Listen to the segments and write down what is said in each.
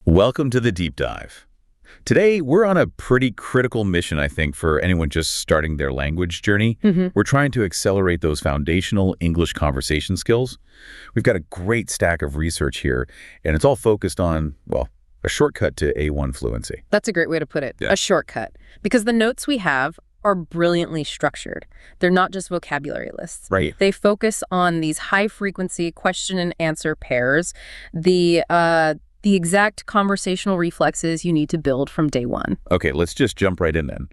Welcome to the deep dive. Today, we're on a pretty critical mission, I think, for anyone just starting their language journey. We're trying to accelerate those foundational English conversation skills. We've got a great stack of research here, and it's all focused on, well, a shortcut to A1 fluency. That's a great way to put it, Yeah. a shortcut. Because the notes we have are brilliantly structured. They're not just vocabulary lists. Right. They focus on these high-frequency question and answer pairs, the exact conversational reflexes you need to build from day one. Okay, let's just jump right in then.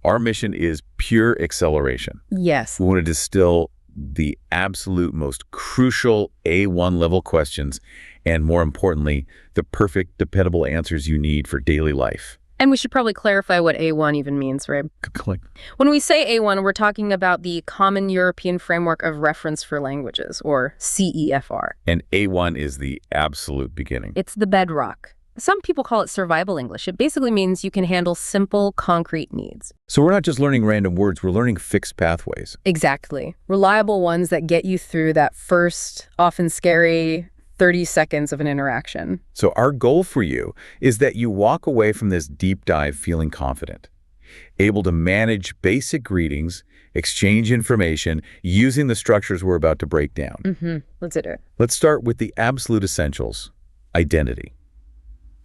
Our mission is pure acceleration. Yes. We want to distill the absolute most crucial A1 level questions and, more importantly, the perfect, dependable answers you need for daily life. And we should probably clarify what A1 even means, right? Click. When we say A1, we're talking about the Common European Framework of Reference for Languages, or CEFR. And A1 is the absolute beginning. It's the bedrock. Some people call it survival English. It basically means you can handle simple, concrete needs. So we're not just learning random words, we're learning fixed pathways. Exactly. Reliable ones that get you through that first, often scary 30 seconds of an interaction. So our goal for you is that you walk away from this deep dive feeling confident, able to manage basic greetings, exchange information, using the structures we're about to break down. Let's do it. Let's start with the absolute essentials, identity.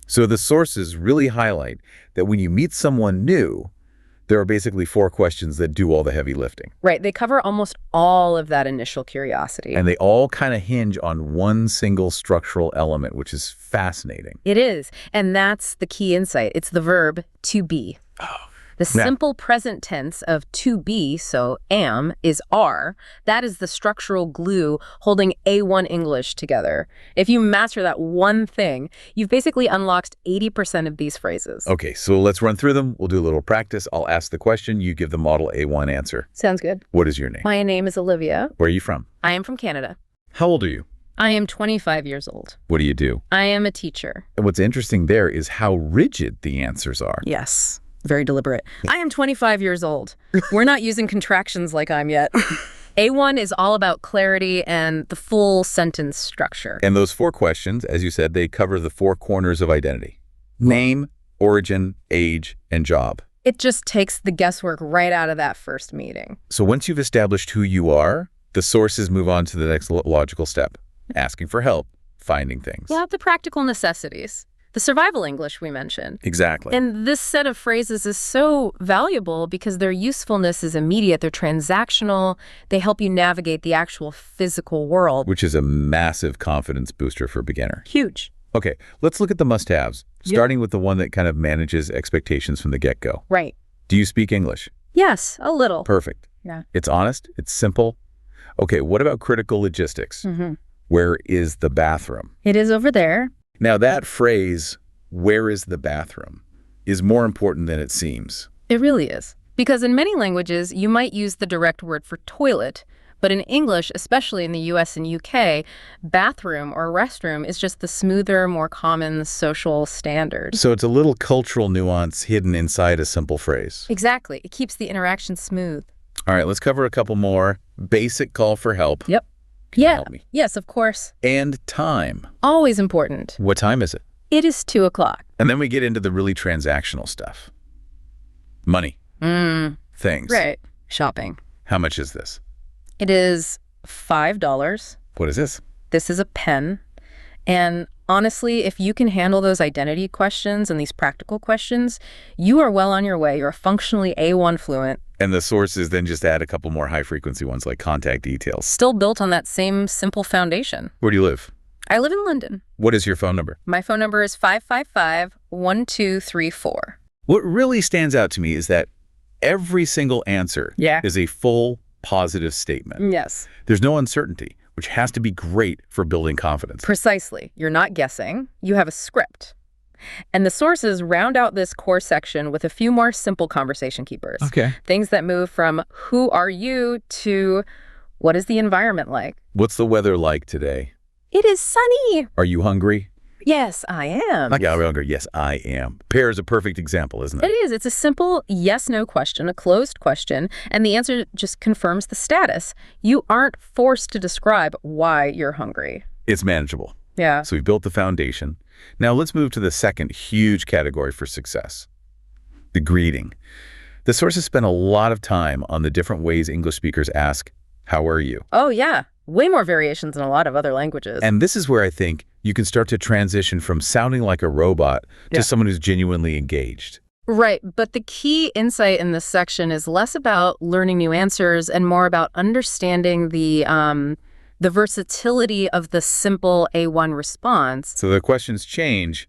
So the sources really highlight that when you meet someone new, there are basically 4 questions that do all the heavy lifting. Right. They cover almost all of that initial curiosity. And they all kind of hinge on one single structural element, which is fascinating. It is. And that's the key insight. It's the verb to be. The simple present tense of to be, so am, is are. That is the structural glue holding A1 English together. If you master that one thing, you've basically unlocked 80% of these phrases. Okay, so let's run through them. We'll do a little practice. I'll ask the question. You give the model A1 answer. Sounds good. What is your name? My name is Olivia. Where are you from? I am from Canada. How old are you? I am 25 years old. What do you do? I am a teacher. And what's interesting there is how rigid the answers are. Yes. Very deliberate. I am 25 years old. We're not using contractions like I'm yet. A1 is all about clarity and the full sentence structure. And those 4 questions, as you said, they cover the 4 corners of identity. Name, origin, age, and job. It just takes the guesswork right out of that first meeting. So once you've established who you are, the sources move on to the next logical step, asking for help, finding things. Yeah, the practical necessities. The survival English we mentioned. Exactly. And this set of phrases is so valuable because their usefulness is immediate. They're transactional. They help you navigate the actual physical world. Which is a massive confidence booster for a beginner. Huge. Okay, let's look at the must-haves, starting with the one that kind of manages expectations from the get-go. Right. Do you speak English? Yes, a little. Perfect. Yeah. It's honest, it's simple. Okay, what about critical logistics? Where is the bathroom? It is over there. Now that phrase, where is the bathroom, is more important than it seems. It really is. Because in many languages, you might use the direct word for toilet, but in English, especially in the US and UK, bathroom or restroom is just the smoother, more common social standard. So it's a little cultural nuance hidden inside a simple phrase. Exactly. It keeps the interaction smooth. All right, let's cover a couple more. Basic call for help. Yep. Can you Yeah. help me? Yes, of course. And time. Always important. What time is it? It is 2 o'clock. And then we get into the really transactional stuff. Money. Things. Right. Shopping. How much is this? It is $5. What is this? This is a pen. And honestly, if you can handle those identity questions and these practical questions, you are well on your way. You're functionally A1 fluent. And the sources then just add a couple more high-frequency ones like contact details. Still built on that same simple foundation. Where do you live? I live in London. What is your phone number? My phone number is 555-1234. What really stands out to me is that every single answer is a full positive statement. Yes. There's no uncertainty, which has to be great for building confidence. Precisely. You're not guessing. You have a script. And the sources round out this core section with a few more simple conversation keepers. Okay. Things that move from who are you to what is the environment like? What's the weather like today? It is sunny. Are you hungry? Yes, I am. Yeah, I'm hungry. Yes, I am. Pair is a perfect example, isn't It it? is. It's a simple yes-no question, a closed question, and the answer just confirms the status. You aren't forced to describe why you're hungry. It's manageable. Yeah. So we've built the foundation. Now let's move to the second huge category for success, the greeting. The sources spend a lot of time on the different ways English speakers ask, "How are you?" Oh, yeah. Way more variations in a lot of other languages. And this is where I think you can start to transition from sounding like a robot to someone who's genuinely engaged. Right, but the key insight in this section is less about learning new answers and more about understanding the versatility of the simple A1 response. So the questions change,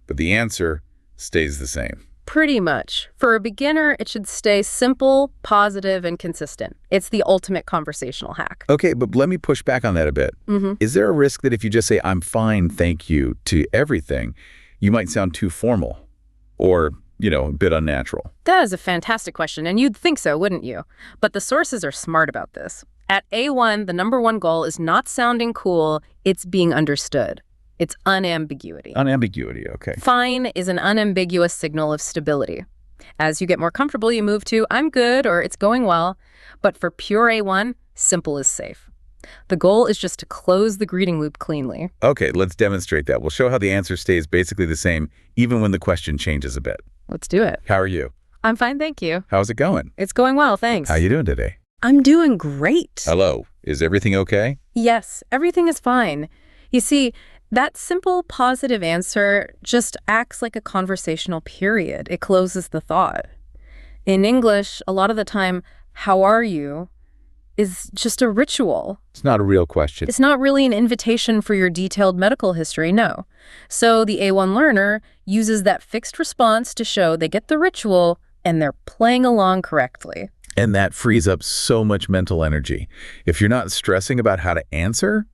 but the answer stays the same. Pretty much. For a beginner, it should stay simple, positive, and consistent. It's the ultimate conversational hack. Okay, but let me push back on that a bit. Is there a risk that if you just say, "I'm fine, thank you," to everything, you might sound too formal or, a bit unnatural? That is a fantastic question, and you'd think so, wouldn't you? But the sources are smart about this. At A1, the #1 goal is not sounding cool, it's being understood. It's unambiguity. Unambiguity, okay. Fine is an unambiguous signal of stability. As you get more comfortable, you move to "I'm good" or "It's going well." But for pure A1, simple is safe. The goal is just to close the greeting loop cleanly. Okay, let's demonstrate that. We'll show how the answer stays basically the same, even when the question changes a bit. Let's do it. How are you? I'm fine, thank you. How's it going? It's going well, thanks. How you doing today? I'm doing great. Hello. Is everything okay? Yes, everything is fine. You see, that simple positive answer just acts like a conversational period. It closes the thought. In English, a lot of the time, "How are you?" is just a ritual. It's not a real question. It's not really an invitation for your detailed medical history, no. So the A1 learner uses that fixed response to show they get the ritual and they're playing along correctly. And that frees up so much mental energy. If you're not stressing about how to answer,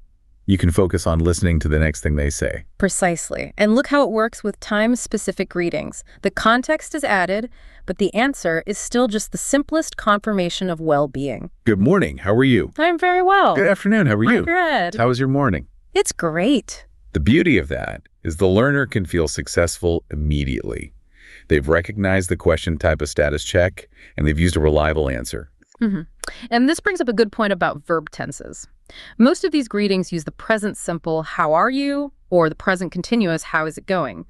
you can focus on listening to the next thing they say. Precisely. And look how it works with time-specific greetings. The context is added, but the answer is still just the simplest confirmation of well-being. Good morning. How are you? I'm very well. Good afternoon. How are you? I'm good. How was your morning? It's great. The beauty of that is the learner can feel successful immediately. They've recognized the question type of status check, and they've used a reliable answer. And this brings up a good point about verb tenses. Most of these greetings use the present simple, "How are you?" or the present continuous, "How is it going?"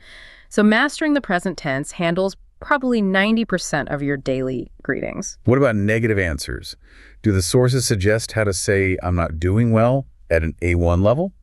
So mastering the present tense handles probably 90% of your daily greetings. What about negative answers? Do the sources suggest how to say "I'm not doing well" at an A1 level?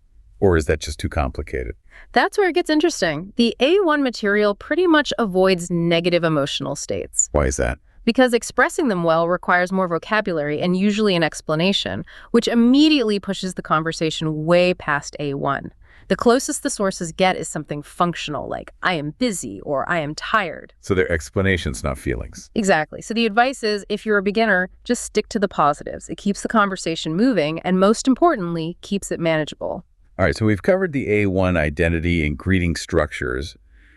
Or is that just too complicated? That's where it gets interesting. The A1 material pretty much avoids negative emotional states. Why is that? Because expressing them well requires more vocabulary and usually an explanation, which immediately pushes the conversation way past A1. The closest the sources get is something functional, like "I am busy" or "I am tired." So they're explanations, not feelings. Exactly. So the advice is, if you're a beginner, just stick to the positives. It keeps the conversation moving and, most importantly, keeps it manageable. All right, so we've covered the A1 identity and greeting structures.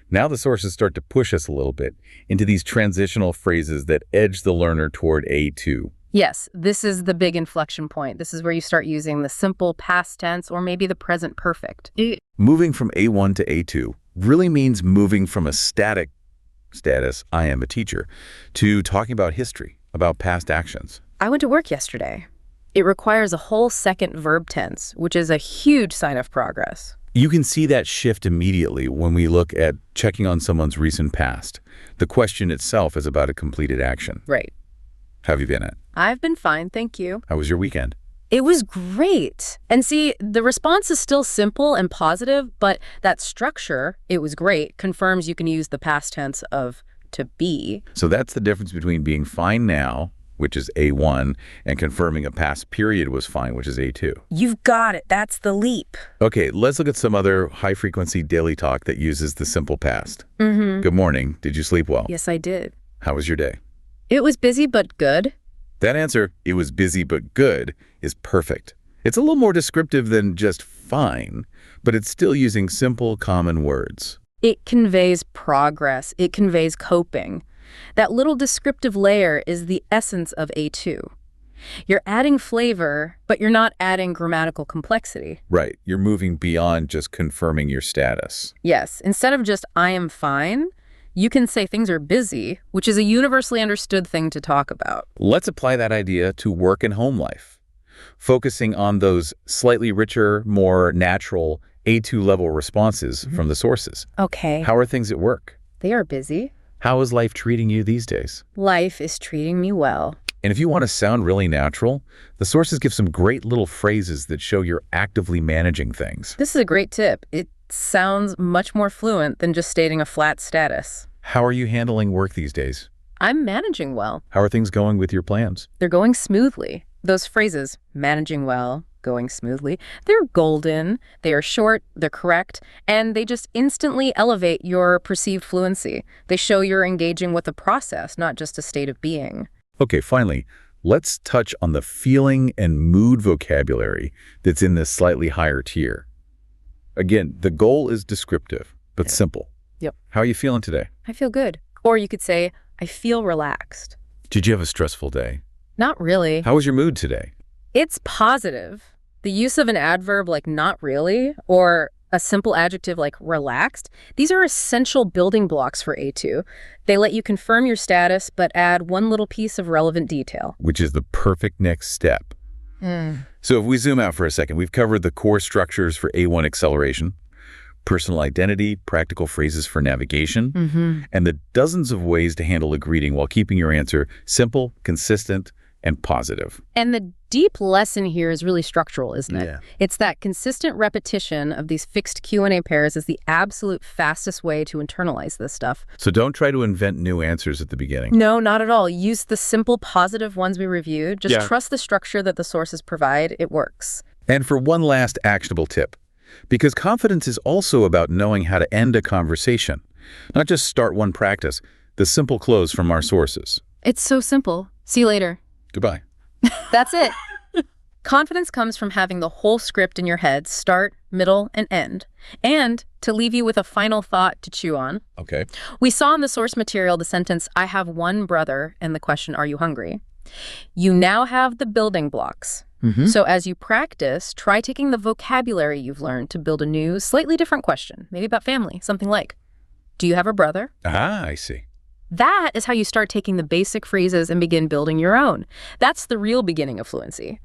Now the sources start to push us a little bit into these transitional phrases that edge the learner toward A2. Yes, this is the big inflection point. This is where you start using the simple past tense or maybe the present perfect. Moving from A1 to A2 really means moving from a static status, "I am a teacher," to talking about history, about past actions. I went to work yesterday. It requires a whole second verb tense, which is a huge sign of progress. You can see that shift immediately when we look at checking on someone's recent past. The question itself is about a completed action. Right. How have you been at? I've been fine, thank you. How was your weekend? It was great. And see, the response is still simple and positive, but that structure, "it was great," confirms you can use the past tense of "to be." So that's the difference between being fine now, which is A1, and confirming a past period was fine, which is A2. You've got it. That's the leap. Okay, let's look at some other high-frequency daily talk that uses the simple past. Good morning. Did you sleep well? Yes, I did. How was your day? It was busy, but good. That answer, "it was busy but good," is perfect. It's a little more descriptive than just fine, but it's still using simple, common words. It conveys progress. It conveys coping. That little descriptive layer is the essence of A2. You're adding flavor, but you're not adding grammatical complexity. Right. You're moving beyond just confirming your status. Yes, instead of just "I am fine," you can say things are busy, which is a universally understood thing to talk about. Let's apply that idea to work and home life, focusing on those slightly richer, more natural A2 level responses from the sources. Okay. How are things at work? They are busy. How is life treating you these days? Life is treating me well. And if you want to sound really natural, the sources give some great little phrases that show you're actively managing things. This is a great tip. It sounds much more fluent than just stating a flat status. How are you handling work these days? I'm managing well. How are things going with your plans? They're going smoothly. Those phrases, managing well, going smoothly, they're golden, they are short, they're correct, and they just instantly elevate your perceived fluency. They show you're engaging with a process, not just a state of being. Okay, finally, let's touch on the feeling and mood vocabulary that's in this slightly higher tier. Again, the goal is descriptive, but simple. Yep. How are you feeling today? I feel good. Or you could say, I feel relaxed. Did you have a stressful day? Not really. How was your mood today? It's positive. The use of an adverb like not really, or a simple adjective like relaxed, these are essential building blocks for A2. They let you confirm your status, but add one little piece of relevant detail. Which is the perfect next step. So if we zoom out for a second, we've covered the core structures for A1 acceleration, personal identity, practical phrases for navigation, and the dozens of ways to handle a greeting while keeping your answer simple, consistent, and positive. And the deep lesson here is really structural, isn't it? Yeah. It's that consistent repetition of these fixed Q&A pairs is the absolute fastest way to internalize this stuff. So don't try to invent new answers at the beginning. No, not at all. Use the simple positive ones we reviewed. Just trust the structure that the sources provide. It works. And for one last actionable tip, because confidence is also about knowing how to end a conversation, not just start one practice, the simple close from our sources. It's so simple. See you later. Goodbye. That's it. Confidence comes from having the whole script in your head, start, middle, and end. And to leave you with a final thought to chew on. Okay. We saw in the source material the sentence, I have one brother, and the question, are you hungry? You now have the building blocks. So as you practice, try taking the vocabulary you've learned to build a new, slightly different question, maybe about family, something like, do you have a brother? Ah, I see. That is how you start taking the basic phrases and begin building your own. That's the real beginning of fluency.